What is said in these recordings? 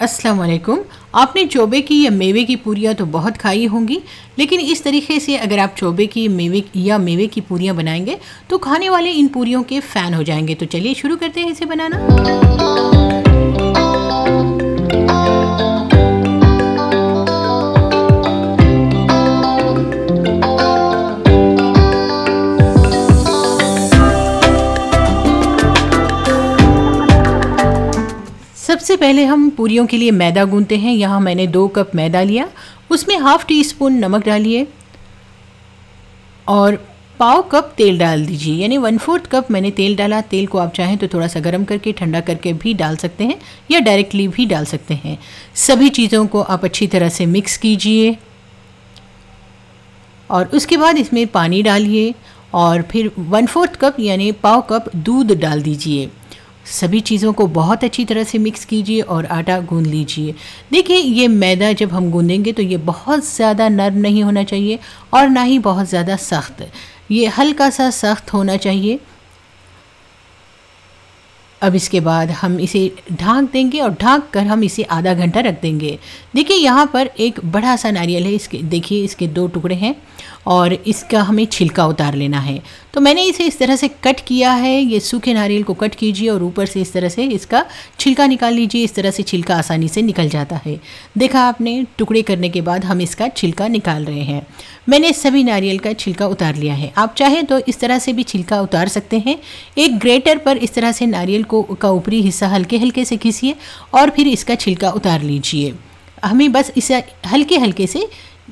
अस्सलाम वालेकुम। आपने चोबे की या मेवे की पूरियाँ तो बहुत खाई होंगी, लेकिन इस तरीके से अगर आप चोबे की मेवे की पूरियाँ बनाएंगे तो खाने वाले इन पूरियों के फ़ैन हो जाएंगे। तो चलिए शुरू करते हैं इसे बनाना। सबसे पहले हम पूरियों के लिए मैदा गूंथते हैं। यहाँ मैंने 2 कप मैदा लिया, उसमें हाफ़ टी स्पून नमक डालिए और पाव कप तेल डाल दीजिए, यानी 1/4 कप मैंने तेल डाला। तेल को आप चाहें तो थोड़ा सा गर्म करके ठंडा करके भी डाल सकते हैं या डायरेक्टली भी डाल सकते हैं। सभी चीज़ों को आप अच्छी तरह से मिक्स कीजिए और उसके बाद इसमें पानी डालिए और फिर 1/4 कप यानी पाव कप दूध डाल दीजिए। सभी चीज़ों को बहुत अच्छी तरह से मिक्स कीजिए और आटा गूंद लीजिए। देखिए, ये मैदा जब हम गूंदेंगे तो ये बहुत ज़्यादा नरम नहीं होना चाहिए और ना ही बहुत ज़्यादा सख्त, ये हल्का सा सख्त होना चाहिए। अब इसके बाद हम इसे ढक देंगे और ढक कर हम इसे आधा घंटा रख देंगे। देखिए, यहाँ पर एक बड़ा सा नारियल है, इसके देखिए इसके 2 टुकड़े हैं और इसका हमें छिलका उतार लेना है। तो मैंने इसे इस तरह से कट किया है। ये सूखे नारियल को कट कीजिए और ऊपर से इस तरह से इसका छिलका निकाल लीजिए। इस तरह से छिलका आसानी से निकल जाता है। देखा आपने, टुकड़े करने के बाद हम इसका छिलका निकाल रहे हैं। मैंने सभी नारियल का छिलका उतार लिया है। आप चाहें तो इस तरह से भी छिलका उतार सकते हैं। एक ग्रेटर पर इस तरह से नारियल का ऊपरी हिस्सा हल्के हल्के से घिसिए और फिर इसका छिलका उतार लीजिए। हमें बस इसे हल्के हल्के से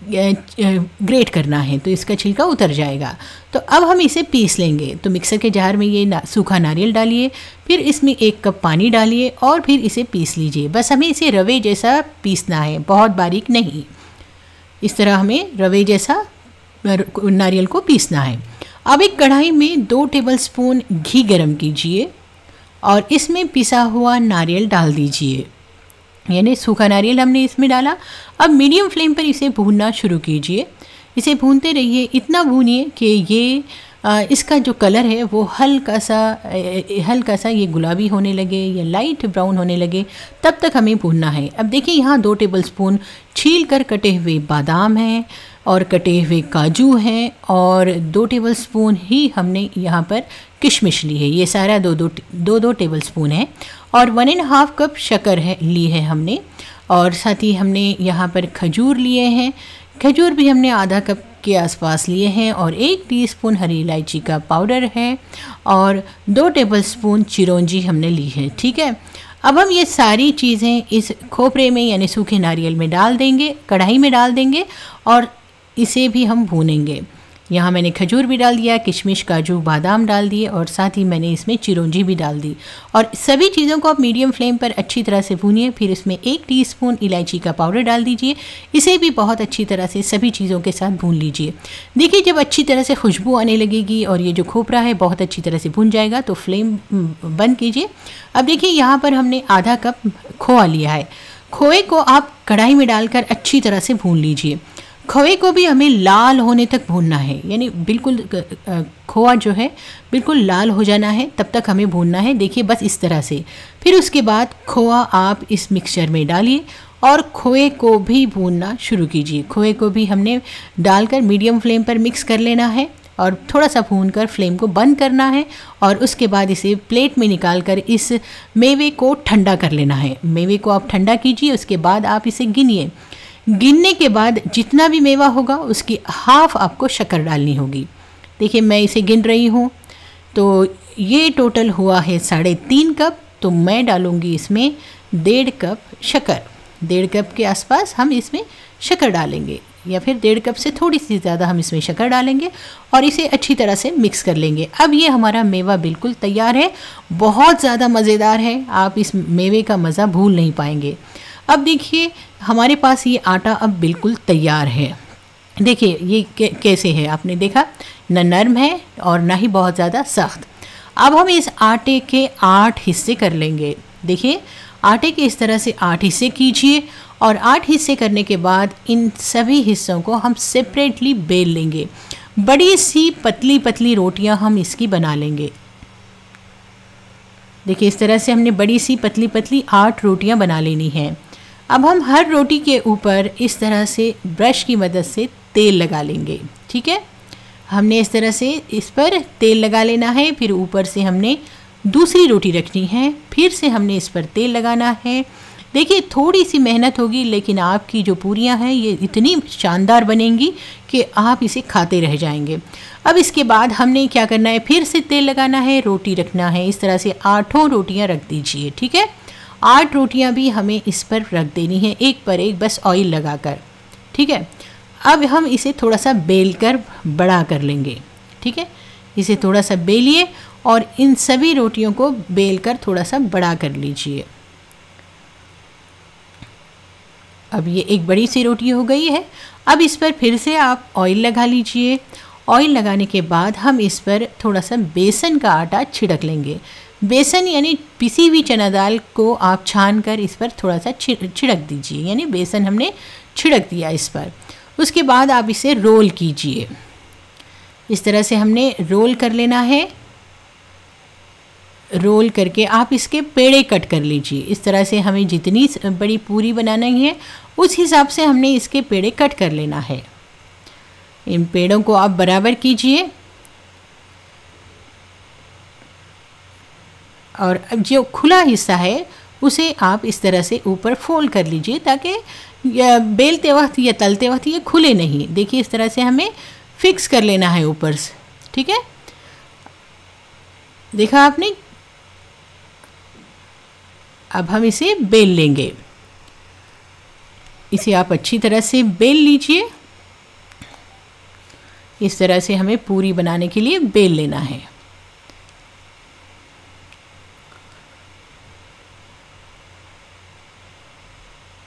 ग्रेट करना है तो इसका छिलका उतर जाएगा। तो अब हम इसे पीस लेंगे। तो मिक्सर के जार में ये सूखा नारियल डालिए, फिर इसमें 1 कप पानी डालिए और फिर इसे पीस लीजिए। बस हमें इसे रवे जैसा पीसना है, बहुत बारीक नहीं। इस तरह हमें रवे जैसा नारियल को पीसना है। अब एक कढ़ाई में 2 टेबलस्पून घी गरम कीजिए और इसमें पिसा हुआ नारियल डाल दीजिए, यानी सूखा नारियल हमने इसमें डाला। अब मीडियम फ्लेम पर इसे भूनना शुरू कीजिए। इसे भूनते रहिए, इतना भूनिए कि ये इसका जो कलर है वो हल्का सा ये गुलाबी होने लगे या लाइट ब्राउन होने लगे, तब तक हमें भूनना है। अब देखिए, यहाँ 2 टेबलस्पून छील कर कटे हुए बादाम हैं और कटे हुए काजू हैं और 2 टेबलस्पून ही हमने यहाँ पर किशमिश ली है। ये सारा 2 टेबलस्पून है और 1.5 कप शक्कर ली है हमने और साथ ही हमने यहाँ पर खजूर लिए हैं। खजूर भी हमने आधा कप के आसपास लिए हैं और 1 टीस्पून हरी इलायची का पाउडर है और 2 टेबलस्पून चिरौंजी हमने ली है। ठीक है, अब हम ये सारी चीज़ें इस खोपरे में यानी सूखे नारियल में डाल देंगे, कढ़ाई में डाल देंगे और इसे भी हम भूनेंगे। यहाँ मैंने खजूर भी डाल दिया, किशमिश काजू बादाम डाल दिए और साथ ही मैंने इसमें चिरौंजी भी डाल दी और सभी चीज़ों को आप मीडियम फ्लेम पर अच्छी तरह से भूनिए। फिर इसमें 1 टीस्पून इलायची का पाउडर डाल दीजिए। इसे भी बहुत अच्छी तरह से सभी चीज़ों के साथ भून लीजिए। देखिए, जब अच्छी तरह से खुशबू आने लगेगी और ये जो खोपरा है बहुत अच्छी तरह से भून जाएगा तो फ्लेम बंद कीजिए। अब देखिए, यहाँ पर हमने आधा कप खोआ लिया है। खोए को आप कढ़ाई में डालकर अच्छी तरह से भून लीजिए। खोए को भी हमें लाल होने तक भूनना है, यानी बिल्कुल खोआ जो है बिल्कुल लाल हो जाना है, तब तक हमें भूनना है। देखिए, बस इस तरह से। फिर उसके बाद खोआ आप इस मिक्सचर में डालिए और खोए को भी भूनना शुरू कीजिए। खोए को भी हमने डालकर मीडियम फ्लेम पर मिक्स कर लेना है और थोड़ा सा भूनकर फ्लेम को बंद करना है और उसके बाद इसे प्लेट में निकाल कर इस मेवे को ठंडा कर लेना है। मेवे को आप ठंडा कीजिए, उसके बाद आप इसे गिनिए। गिनने के बाद जितना भी मेवा होगा उसकी हाफ आपको शक्कर डालनी होगी। देखिए, मैं इसे गिन रही हूँ तो ये टोटल हुआ है 3.5 कप, तो मैं डालूँगी इसमें 1.5 कप शक्कर। 1.5 कप के आसपास हम इसमें शक्कर डालेंगे या फिर 1.5 कप से थोड़ी सी ज़्यादा हम इसमें शक्कर डालेंगे और इसे अच्छी तरह से मिक्स कर लेंगे। अब ये हमारा मेवा बिल्कुल तैयार है, बहुत ज़्यादा मज़ेदार है। आप इस मेवे का मज़ा भूल नहीं पाएंगे। अब देखिए, हमारे पास ये आटा अब बिल्कुल तैयार है। देखिए ये कैसे है, आपने देखा न नरम है और ना ही बहुत ज़्यादा सख्त। अब हम इस आटे के 8 हिस्से कर लेंगे। देखिए, आटे के इस तरह से 8 हिस्से कीजिए और 8 हिस्से करने के बाद इन सभी हिस्सों को हम सेपरेटली बेल लेंगे। बड़ी सी पतली पतली रोटियां हम इसकी बना लेंगे। देखिए, इस तरह से हमने बड़ी सी पतली पतली 8 रोटियां बना लेनी हैं। अब हम हर रोटी के ऊपर इस तरह से ब्रश की मदद से तेल लगा लेंगे। ठीक है, हमने इस तरह से इस पर तेल लगा लेना है। फिर ऊपर से हमने दूसरी रोटी रखनी है, फिर से हमने इस पर तेल लगाना है। देखिए थोड़ी सी मेहनत होगी, लेकिन आपकी जो पूरियां हैं ये इतनी शानदार बनेंगी कि आप इसे खाते रह जाएंगे। अब इसके बाद हमने क्या करना है, फिर से तेल लगाना है, रोटी रखना है। इस तरह से 8 रोटियां रख दीजिए। ठीक है, 8 रोटियां भी हमें इस पर रख देनी है, एक पर एक, बस ऑयल लगाकर। ठीक है, अब हम इसे थोड़ा सा बेल कर बड़ा कर लेंगे। ठीक है, इसे थोड़ा सा बेलिए और इन सभी रोटियों को बेल कर थोड़ा सा बड़ा कर लीजिए। अब ये एक बड़ी सी रोटी हो गई है। अब इस पर फिर से आप ऑयल लगा लीजिए। ऑयल लगाने के बाद हम इस पर थोड़ा सा बेसन का आटा छिड़क लेंगे। बेसन यानी पिसी हुई चना दाल को आप छान कर इस पर थोड़ा सा छिड़क दीजिए, यानी बेसन हमने छिड़क दिया इस पर। उसके बाद आप इसे रोल कीजिए। इस तरह से हमने रोल कर लेना है। रोल करके आप इसके पेड़े कट कर लीजिए। इस तरह से हमें जितनी बड़ी पूरी बनानी है उस हिसाब से हमने इसके पेड़े कट कर लेना है। इन पेड़ों को आप बराबर कीजिए और अब जो खुला हिस्सा है उसे आप इस तरह से ऊपर फोल्ड कर लीजिए, ताकि बेलते वक्त या तलते वक्त ये खुले नहीं। देखिए इस तरह से हमें फिक्स कर लेना है ऊपर से। ठीक है, देखा आपने। अब हम इसे बेल लेंगे। इसे आप अच्छी तरह से बेल लीजिए। इस तरह से हमें पूरी बनाने के लिए बेल लेना है।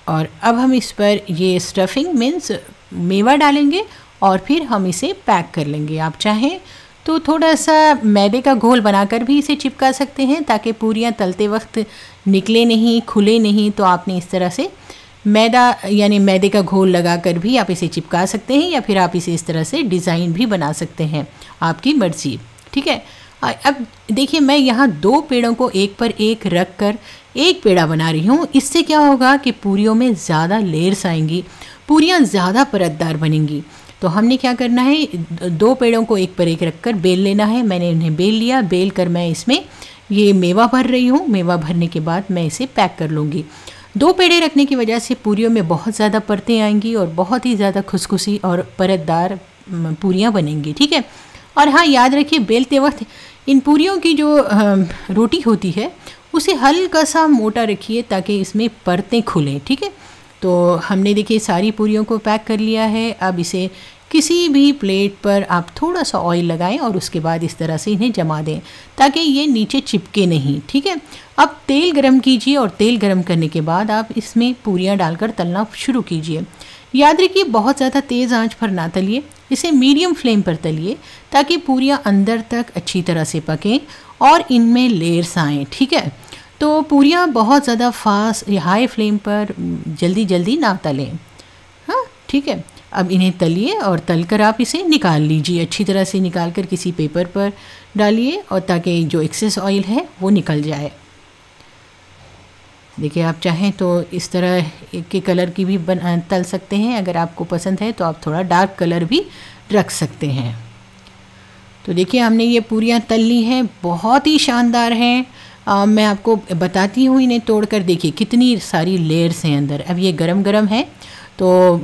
और अब हम इस पर ये स्टफिंग मीन्स मेवा डालेंगे और फिर हम इसे पैक कर लेंगे। आप चाहें तो थोड़ा सा मैदे का घोल बनाकर भी इसे चिपका सकते हैं, ताकि पूरियां तलते वक्त निकले नहीं, खुले नहीं। तो आपने इस तरह से मैदा यानी मैदे का घोल लगाकर भी आप इसे चिपका सकते हैं, या फिर आप इसे इस तरह से डिज़ाइन भी बना सकते हैं, आपकी मर्ज़ी। ठीक है, अब देखिए मैं यहाँ 2 पेड़ों को एक पर एक रख कर एक पेड़ा बना रही हूँ। इससे क्या होगा कि पूरियों में ज़्यादा लेयर्स आएंगी, पूरियाँ ज़्यादा परतदार बनेंगी। तो हमने क्या करना है, 2 पेड़ों को एक पर एक रख कर बेल लेना है। मैंने इन्हें बेल लिया। बेल कर मैं इसमें ये मेवा भर रही हूँ। मेवा भरने के बाद मैं इसे पैक कर लूँगी। 2 पेड़े रखने की वजह से पूरियों में बहुत ज़्यादा परतें आएंगी और बहुत ही ज़्यादा खुशखुशी और परतदार पूरियाँ बनेंगी। ठीक है, और हाँ याद रखिए बेलते वक्त इन पूरियों की जो रोटी होती है उसे हल्का सा मोटा रखिए, ताकि इसमें परतें खुलें। ठीक है, तो हमने देखिए सारी पूरियों को पैक कर लिया है। अब इसे किसी भी प्लेट पर आप थोड़ा सा ऑयल लगाएं और उसके बाद इस तरह से इन्हें जमा दें, ताकि ये नीचे चिपके नहीं। ठीक है, अब तेल गरम कीजिए और तेल गरम करने के बाद आप इसमें पूरियां डालकर तलना शुरू कीजिए। याद रखिए बहुत ज़्यादा तेज़ आंच पर ना तलिए, इसे मीडियम फ्लेम पर तलिए, ताकि पूरियां अंदर तक अच्छी तरह से पकें और इनमें लेयर्स आएँ। ठीक है, तो पूरियां बहुत ज़्यादा फास्ट या हाई फ्लेम पर जल्दी जल्दी ना तलें। हाँ ठीक है, अब इन्हें तलिए और तलकर आप इसे निकाल लीजिए। अच्छी तरह से निकाल कर किसी पेपर पर डालिए, और ताकि जो एक्सेस ऑयल है वो निकल जाए। देखिए आप चाहें तो इस तरह के कलर की भी तल सकते हैं। अगर आपको पसंद है तो आप थोड़ा डार्क कलर भी रख सकते हैं। तो देखिए हमने ये पूरियां तल ली हैं, बहुत ही शानदार हैं। मैं आपको बताती हूँ इन्हें तोड़कर। देखिए कितनी सारी लेयर्स हैं अंदर। अब ये गरम गरम है तो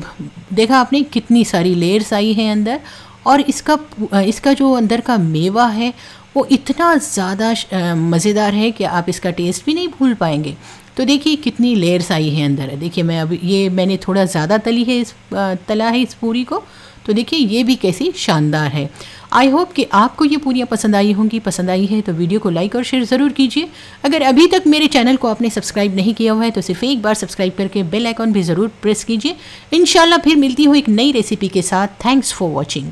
देखा आपने कितनी सारी लेयर्स आई हैं अंदर, और इसका जो अंदर का मेवा है वो इतना ज़्यादा मज़ेदार है कि आप इसका टेस्ट भी नहीं भूल पाएंगे। तो देखिए कितनी लेयर्स आई हैं अंदर। देखिए मैं अब ये मैंने थोड़ा ज़्यादा तला है इस पूरी को। तो देखिए ये भी कैसी शानदार है। आई होप कि आपको ये पूरियाँ पसंद आई होंगी। पसंद आई है तो वीडियो को लाइक और शेयर ज़रूर कीजिए। अगर अभी तक मेरे चैनल को आपने सब्सक्राइब नहीं किया हुआ है तो सिर्फ एक बार सब्सक्राइब करके बेल आइकॉन भी ज़रूर प्रेस कीजिए। इंशाल्लाह फिर मिलती हूँ एक नई रेसिपी के साथ। Thanks for watching.